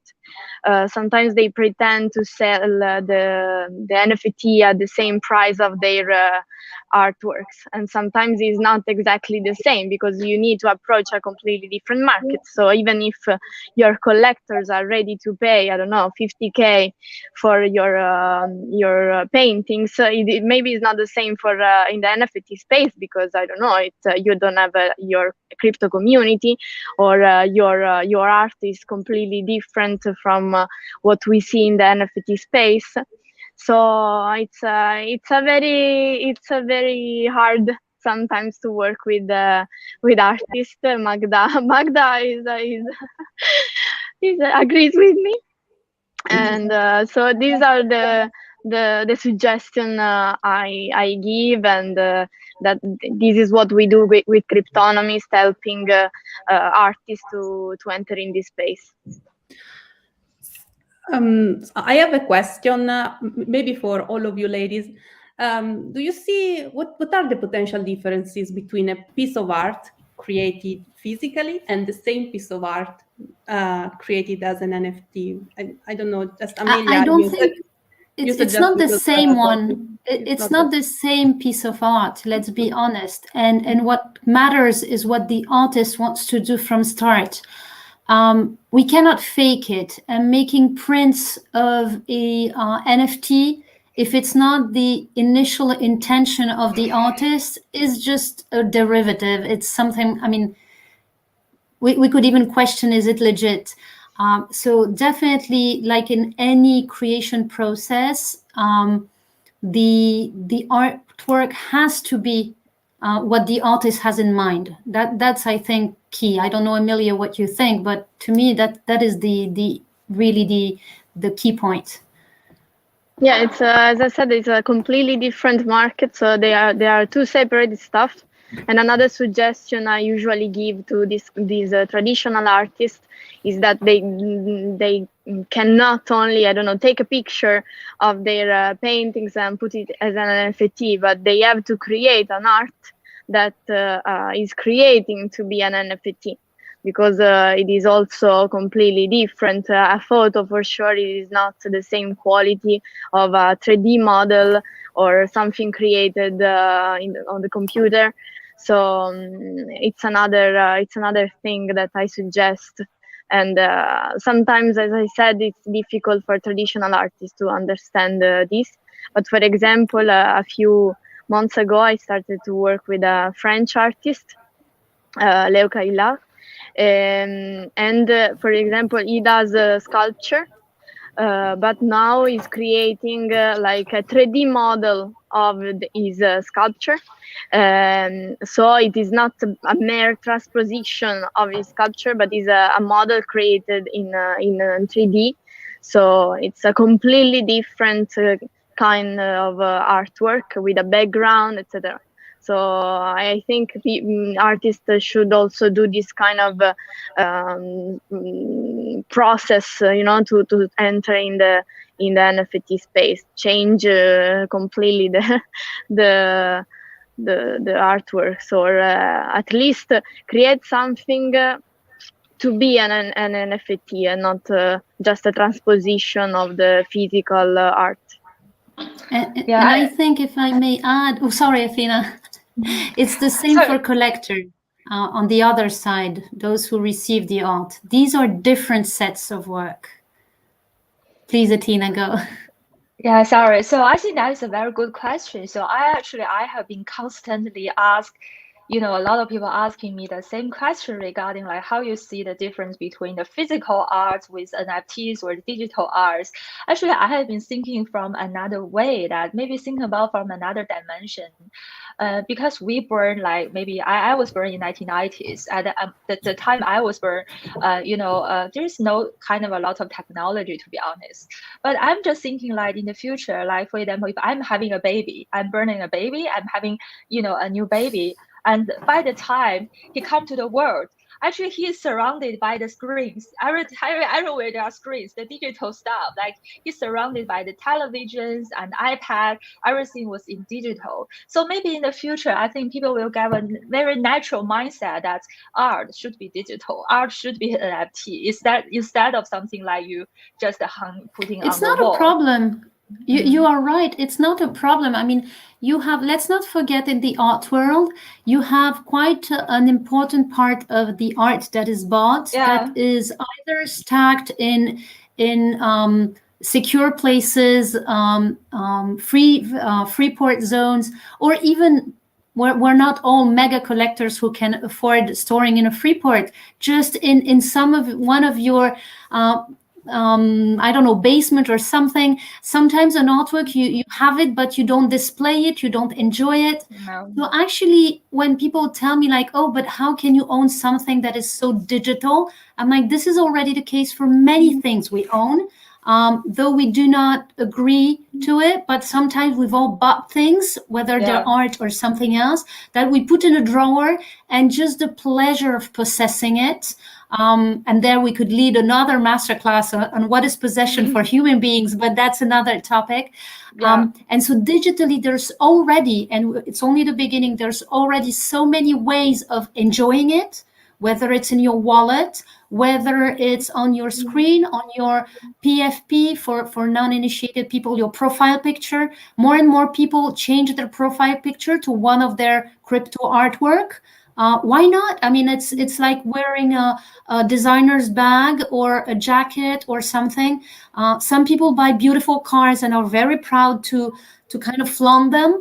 D: sometimes they pretend to sell the NFT at the same price of their artworks, and sometimes it's not exactly the same because you need to approach a completely different market. So even if your collectors are ready to pay, I don't know, 50K for your paintings, maybe it's not the same for in the NFT space, because I don't know, you don't have your crypto community, or your art is completely different from what we see in the NFT space. So it's a very hard sometimes to work with artists. Magda is agrees with me, and so these are the suggestion I give, and that this is what we do with Cryptonomist, helping artists to enter in this space.
A: I have a question, maybe for all of you ladies. Do you see what are the potential differences between a piece of art created physically and the same piece of art created as an NFT? I don't know, just Amelia.
C: I don't think it's not the same one. It's not the same piece of art, let's be honest. And what matters is what the artist wants to do from start. We cannot fake it. And making prints of a NFT, if it's not the initial intention of the artist, is just a derivative. It's something, I mean, we could even question, is it legit? So definitely, like in any creation process, the artwork has to be what the artist has in mind. That's, I think, key. I don't know, Emilia, what you think, but to me, that is the really the key point.
D: Yeah, it's as I said, it's a completely different market. So they are two separate stuff. And another suggestion I usually give to these traditional artists is that they cannot only, I don't know, take a picture of their paintings and put it as an NFT, but they have to create an art that is creating to be an NFT, because it is also completely different. A photo, for sure, it is not the same quality of a 3D model or something created on the computer. So it's another thing that I suggest. And sometimes, as I said, it's difficult for traditional artists to understand this. But for example, a few months ago, I started to work with a French artist, Léo Caïla. And for example, he does sculpture, but now he's creating like a 3D model of his sculpture. So it is not a mere transposition of his sculpture, but is a model created in 3D. So it's a completely different kind of artwork with a background, etc. So I think artists should also do this kind of process, to enter in the NFT space, change completely the artworks, or at least create something to be an NFT and not just a transposition of the physical art.
C: And I think, if I may add, sorry, Athena, it's the same for collector. On the other side, those who receive the art, these are different sets of work. Please, Athena, go.
B: Yeah, sorry. So I think that is a very good question. So I have been constantly asked, a lot of people asking me the same question regarding like how you see the difference between the physical art with NFTs or digital arts. Actually, I have been thinking from another way, that maybe think about from another dimension. Because we born, like, maybe I was born in 1990s. At the time I was born, there's no kind of a lot of technology, to be honest. But I'm just thinking, like, in the future, like, for example, if I'm having a baby, I'm burning a baby, I'm having, a new baby. And by the time he come to the world, actually he is surrounded by the screens. Everywhere there are screens, the digital stuff. Like, he's surrounded by the televisions and iPad. Everything was in digital. So maybe in the future, I think people will get a very natural mindset that art should be digital. Art should be NFT. Instead of something like you just putting on the wall.
C: It's not a problem. You are right. It's not a problem. I mean, let's not forget, in the art world, you have quite an important part of the art that is bought, that is either stacked in secure places, free port zones, or even we're not all mega collectors who can afford storing in a free port. Just in one of your I don't know, basement or something. Sometimes an artwork, you have it, but you don't display it, you don't enjoy it.
B: No.
C: So actually, when people tell me like, oh, but how can you own something that is so digital? I'm like, this is already the case for many things we own. Though we do not agree to it, but sometimes we've all bought things, whether they're art or something else, that we put in a drawer, and just the pleasure of possessing it. And there we could lead another masterclass on what is possession for human beings, but that's another topic. And so digitally, there's already, and it's only the beginning, there's already so many ways of enjoying it, whether it's in your wallet, whether it's on your screen, on your PFP for non-initiated people, your profile picture. More and more people change their profile picture to one of their crypto artwork. Why not? I mean, it's like wearing a designer's bag or a jacket or something. Some people buy beautiful cars and are very proud to kind of flaunt them.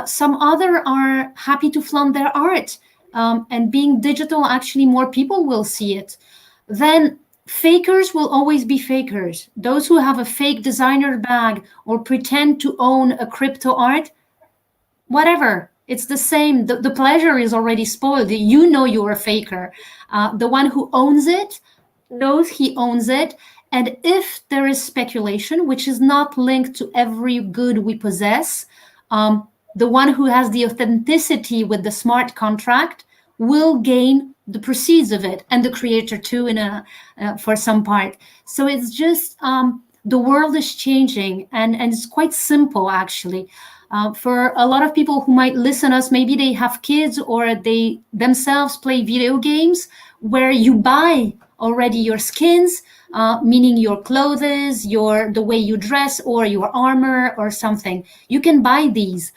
C: Some other are happy to flaunt their art. And being digital, actually more people will see it. Then fakers will always be fakers. Those who have a fake designer bag or pretend to own a crypto art, whatever, it's the same. The pleasure is already spoiled. You know you're a faker. The one who owns it knows he owns it. And if there is speculation, which is not linked to every good we possess, the one who has the authenticity with the smart contract will gain the proceeds of it, and the creator too, for some part. So it's just the world is changing, and it's quite simple actually. For a lot of people who might listen us, maybe they have kids or they themselves play video games where you buy already your skins, meaning your clothes, the way you dress, or your armor or something. You can buy these.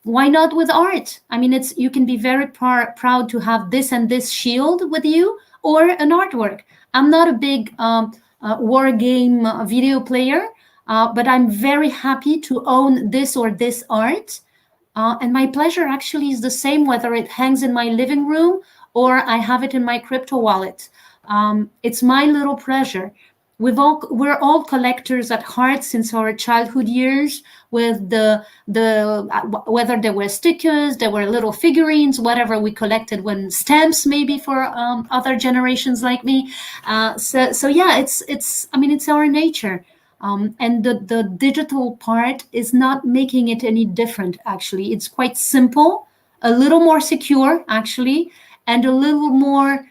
C: Why not with art? I mean, you can be very proud to have this and this shield with you, or an artwork. I'm not a big war game video player, but I'm very happy to own this or this art. And my pleasure actually is the same, whether it hangs in my living room or I have it in my crypto wallet. It's my little pleasure. We're all collectors at heart since our childhood years, with whether there were stickers, there were little figurines, whatever we collected, when stamps maybe for other generations like me. So yeah, it's our nature. And the digital part is not making it any different, actually. It's quite simple, a little more secure, actually, and a little more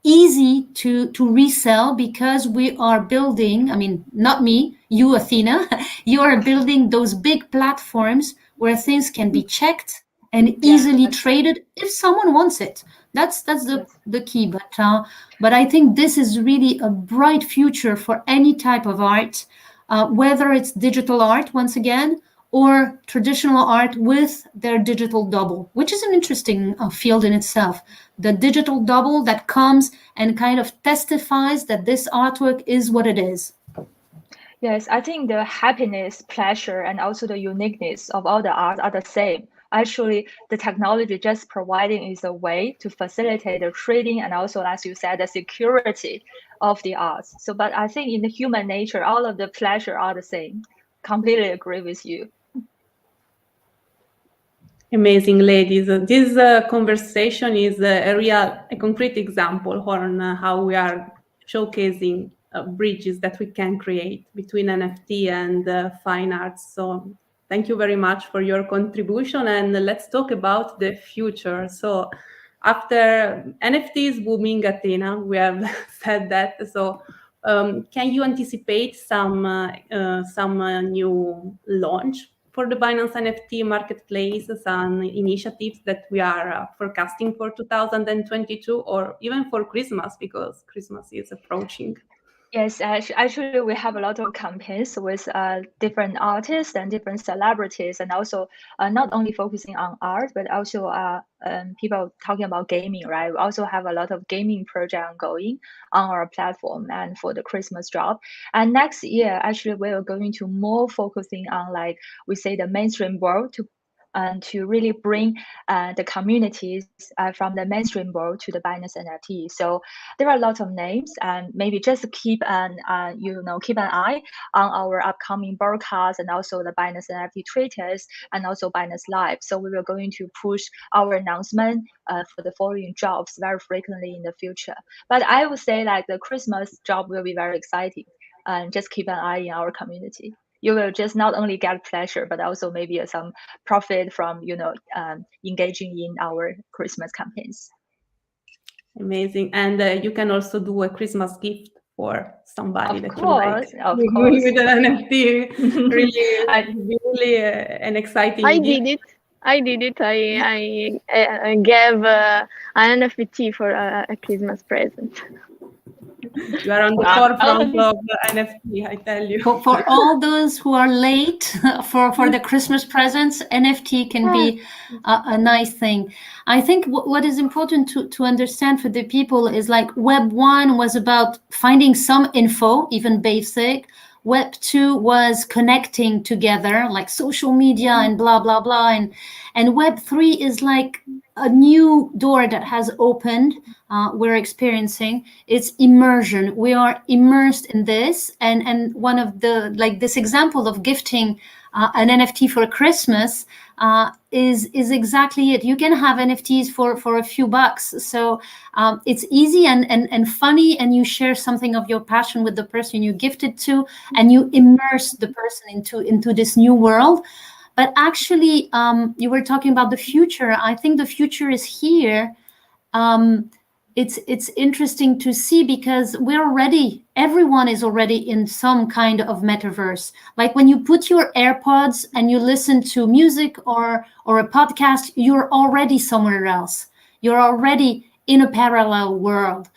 C: easy to resell, because we are building, I mean, not me, you, Athena, you are building those big platforms where things can be checked and easily traded if someone wants it. That's the key. But I think this is really a bright future for any type of art, whether it's digital art, once again, or traditional art with their digital double, which is an interesting field in itself. The digital double that comes and kind of testifies that this artwork is what it is.
B: Yes, I think the happiness, pleasure, and also the uniqueness of all the art are the same. Actually, the technology just providing is a way to facilitate the trading and also, as you said, the security of the arts. So, but I think in the human nature, all of the pleasure are the same. Completely agree with you.
A: Amazing, ladies. This conversation is a concrete example on how we are showcasing bridges that we can create between NFT and fine arts. So thank you very much for your contribution, and let's talk about the future. So after NFTs booming, Athena, we have said that. So can you anticipate some new launch for the Binance NFT marketplace, some initiatives that we are forecasting for 2022, or even for Christmas, because Christmas is approaching?
B: Yes, actually, we have a lot of campaigns with different artists and different celebrities, and also not only focusing on art, but also people talking about gaming, right? We also have a lot of gaming project ongoing on our platform and for the Christmas drop. And next year, actually, we are going to more focusing on, like we say, the mainstream world to and to really bring the communities from the mainstream world to the Binance NFT. So there are lots of names, and maybe just keep an keep an eye on our upcoming broadcasts and also the Binance NFT Twitters and also Binance Live. So we will going to push our announcement for the following jobs very frequently in the future. But I would say like the Christmas job will be very exciting, and just keep an eye in our community. You will just not only get pleasure, but also maybe some profit from engaging in our Christmas campaigns.
A: Amazing. And you can also do a Christmas gift for somebody
B: Of
A: that
B: course,
A: you like
B: of course.
A: with an NFT. Really an exciting
D: I
A: gift.
D: did it. I gave an NFT for a Christmas present.
A: You are on the forefront of NFT, I tell you.
C: For all those who are late for the Christmas presents, NFT can be a nice thing. I think what is important to understand for the people is like Web 1 was about finding some info, even basic. Web 2 was connecting together, like social media and blah, blah, blah. And Web 3 is like a new door that has opened. We're experiencing it's immersion. We are immersed in this, and one of the like this example of gifting an NFT for Christmas is exactly it. You can have NFTs for a few bucks, so it's easy and funny, and you share something of your passion with the person you gift it to, and you immerse the person into this new world. But actually, you were talking about the future. I think the future is here. It's interesting to see because everyone is already in some kind of metaverse. Like when you put your AirPods and you listen to music or a podcast, you're already somewhere else. You're already in a parallel world.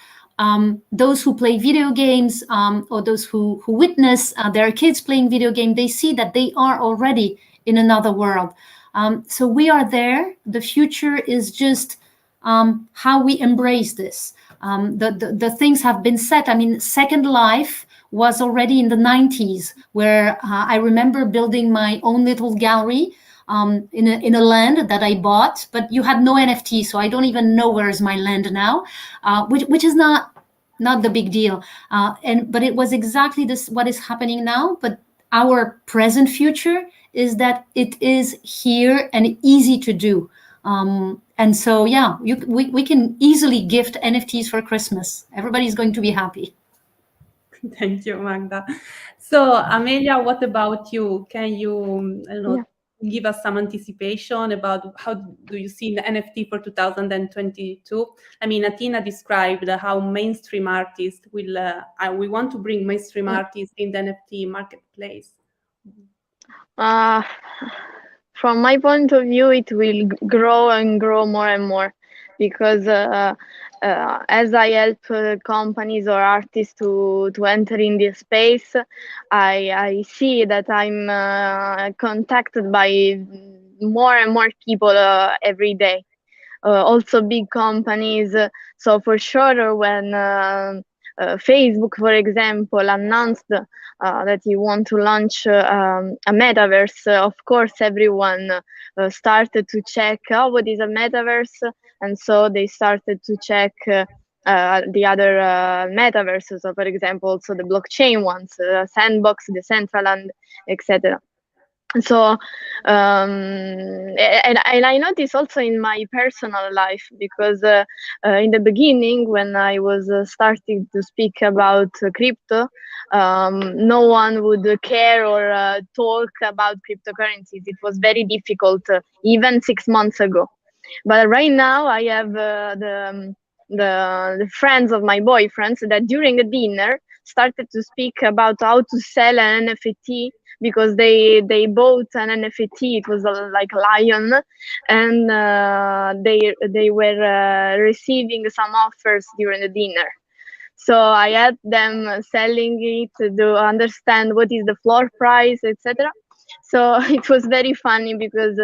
C: Those who play video games or those who witness their kids playing video game, they see that they are already in another world. So we are there. The future is just how we embrace this. The things have been set. I mean, Second Life was already in the 90s, where I remember building my own little gallery in a land that I bought, but you had no NFT, so I don't even know where is my land now, which is not the big deal. But it was exactly this what is happening now. But our present future is that it is here and easy to do. And so, yeah, we can easily gift NFTs for Christmas. Everybody's going to be happy.
A: Thank you, Magda. So, Amelia, what about you? Can you give us some anticipation about how do you see the NFT for 2022? I mean, Atina described how mainstream artists will, we want to bring mainstream artists in the NFT marketplace.
D: From my point of view, it will grow and grow more and more, because as I help companies or artists to enter in this space, I see that I'm contacted by more and more people every day. Also big companies. So for sure, when Facebook, for example, announced that you want to launch a metaverse, of course, everyone started to check what is a metaverse, and so they started to check the other metaverses. So, for example, also the blockchain ones, Sandbox, Decentraland, etc. So and I notice also in my personal life, because in the beginning, when I was starting to speak about crypto, no one would care or talk about cryptocurrencies. It was very difficult even 6 months ago. But right now I have the friends of my boyfriends that during a dinner started to speak about how to sell an NFT, because they bought an NFT. It was like a lion, and they were receiving some offers during the dinner. So I had them selling it to understand what is the floor price, etc. So it was very funny, because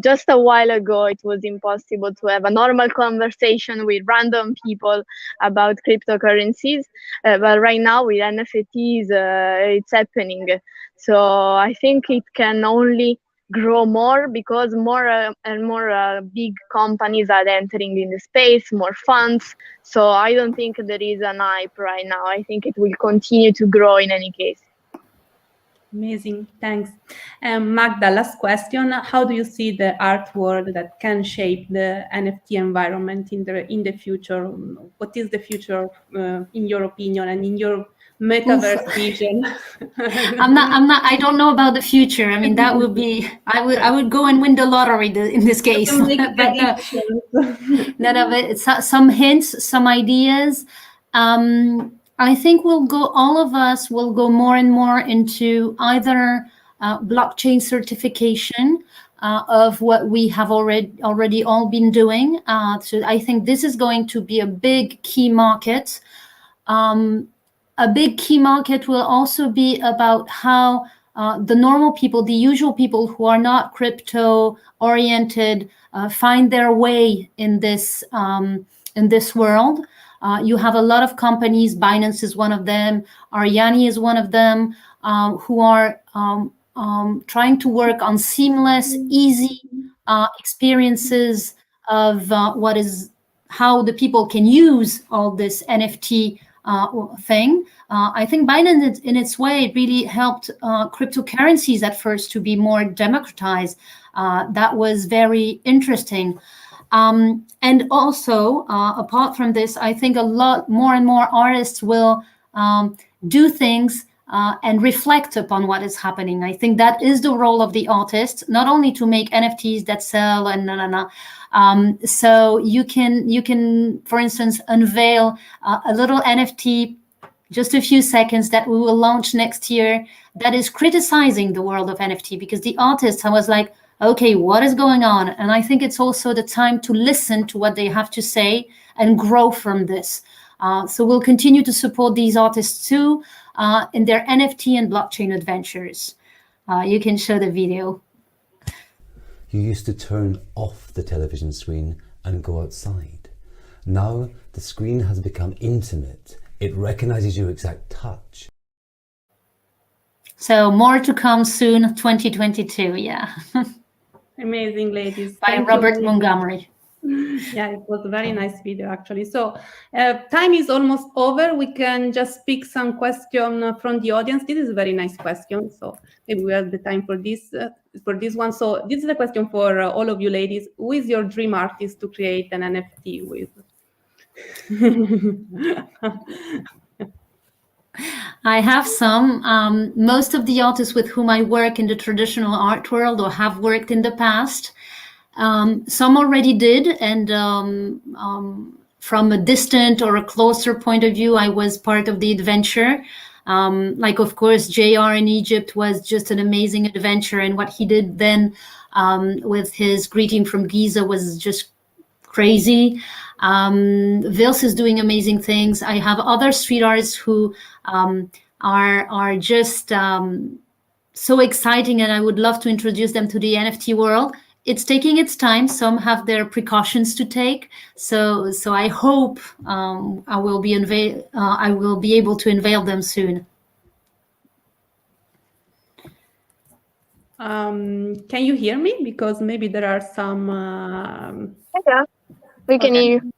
D: just a while ago it was impossible to have a normal conversation with random people about cryptocurrencies, but right now with NFTs it's happening. So I think it can only grow more because more and more big companies are entering in the space, more funds. So I don't think there is an hype right now. I think it will continue to grow in any case.
A: Amazing, thanks. Magda, last question. How do you see the art world that can shape the NFT environment in the future? What is the future, in your opinion, and in your metaverse vision?
C: I don't know about the future. I mean, that would be, I would go and win the lottery in this case. But some hints, some ideas. I think all of us will go more and more into either blockchain certification of what we have already all been doing. So I think this is going to be a big key market. A big key market will also be about how the normal people, the usual people who are not crypto oriented, find their way in this world. You have a lot of companies, Binance is one of them, Ariani is one of them, who are trying to work on seamless, easy experiences of how the people can use all this NFT thing. I think Binance, in its way, really helped cryptocurrencies at first to be more democratized. That was very interesting. And also, apart from this, I think a lot more and more artists will do things and reflect upon what is happening. I think that is the role of the artist, not only to make NFTs that sell and so you can, for instance, unveil a little NFT, just a few seconds, that we will launch next year, that is criticizing the world of NFT, because the artist, I was like, okay, what is going on? And I think it's also the time to listen to what they have to say and grow from this. So we'll continue to support these artists too in their NFT and blockchain adventures. You can show the video.
E: You used to turn off the television screen and go outside. Now the screen has become intimate. It recognizes your exact touch.
C: So more to come soon, 2022, yeah.
A: Amazing, ladies.
C: By Robert Montgomery.
A: Yeah, it was a very nice video, actually. So time is almost over. We can just pick some question from the audience. This is a very nice question, so maybe we have the time for this one. So this is a question for all of you ladies. Who is your dream artist to create an NFT with?
C: I have some. Most of the artists with whom I work in the traditional art world or have worked in the past, some already did, and from a distant or a closer point of view, I was part of the adventure. Like, of course, JR in Egypt was just an amazing adventure, and what he did then with his greeting from Giza was just crazy. Vils is doing amazing things. I have other street artists who are just so exciting, and I would love to introduce them to the NFT world. It's taking its time. Some have their precautions to take. So I hope I will be able to unveil them soon.
A: Can you hear me? Because maybe there are some.
D: Yeah, we can hear you.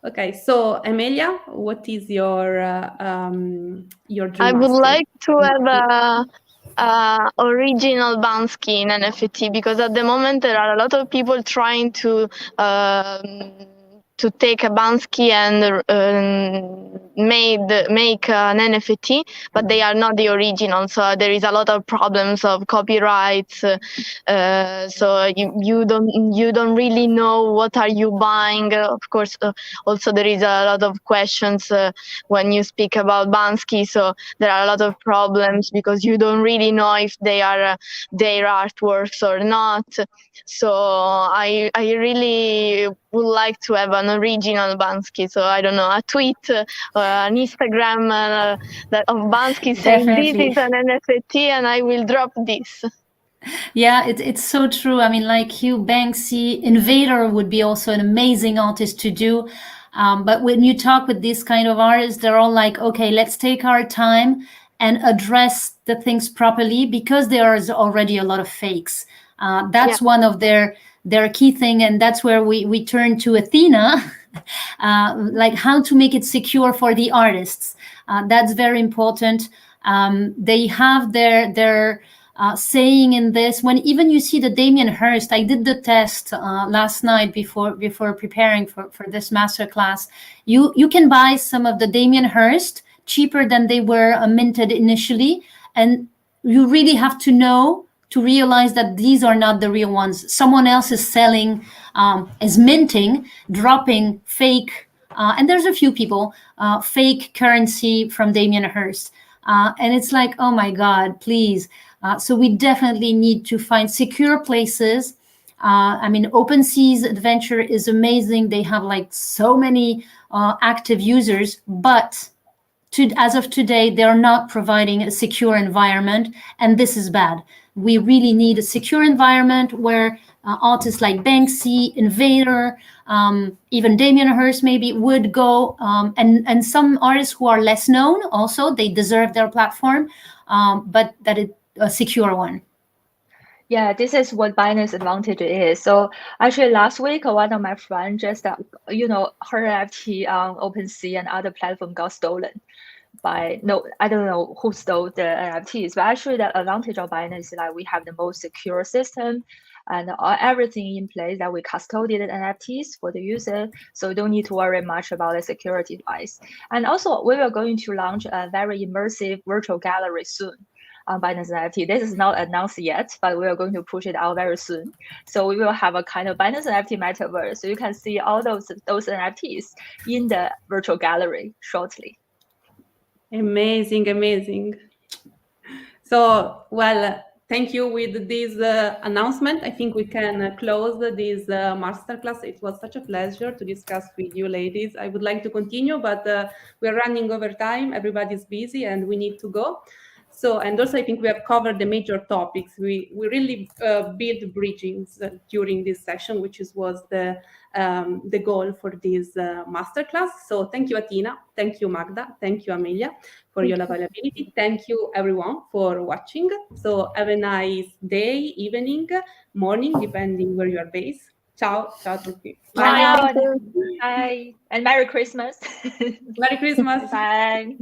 A: Okay, so Amelia, what is your dream?
D: I would like to have a original Bansky in NFT, because at the moment there are a lot of people trying to take a Bansky and make an NFT, but they are not the original. So there is a lot of problems of copyrights. So you don't really know what are you buying. Of course, also there is a lot of questions when you speak about Bansky. So there are a lot of problems because you don't really know if they are their artworks or not. So I really would like to have an original Bansky. So I don't know, a tweet or an Instagram that of Bansky saying this is an NFT and I will drop this.
C: Yeah, it's so true. I mean, like you, Banksy, Invader would be also an amazing artist to do. But when you talk with these kind of artists, they're all like, okay, let's take our time and address the things properly, because there is already a lot of fakes. That's one of their key thing, and that's where we turn to Athena, like how to make it secure for the artists. That's very important. They have their saying in this. When even you see the Damien Hirst, I did the test last night before preparing for this masterclass. You can buy some of the Damien Hirst cheaper than they were minted initially, and you really have to know to realize that these are not the real ones. Someone else is selling, is minting, dropping fake, and there's a few people, fake currency from Damien Hirst. And it's like, oh my God, please. So we definitely need to find secure places. I mean, OpenSea's Adventure is amazing. They have like so many active users, but as of today, they're not providing a secure environment, and this is bad. We really need a secure environment where artists like Banksy, Invader, even Damien Hirst maybe would go, and some artists who are less known also, they deserve their platform, but that it's a secure one.
B: Yeah, this is what Binance Advantage is. So actually last week, one of my friends just, her NFT on OpenSea and other platform got stolen by, I don't know who stole the NFTs, but actually the advantage of Binance is that we have the most secure system and everything in place, that we custodied NFTs for the user. So you don't need to worry much about the security wise. And also we are going to launch a very immersive virtual gallery soon on Binance NFT. This is not announced yet, but we are going to push it out very soon. So we will have a kind of Binance NFT metaverse. So you can see all those NFTs in the virtual gallery shortly.
A: Amazing. So, well, thank you. With this announcement, I think we can close this masterclass. It was such a pleasure to discuss with you, ladies. I would like to continue, but we're running over time. Everybody's busy and we need to go. So, and also I think we have covered the major topics. We really built bridges during this session, which was the goal for this masterclass. So thank you, Athena. Thank you, Magda. Thank you, Amelia, for your availability. Thank you, everyone, for watching. So have a nice day, evening, morning, depending where you are based. Ciao tutti.
B: Bye. Bye. And Merry Christmas.
A: Merry Christmas.
B: Bye.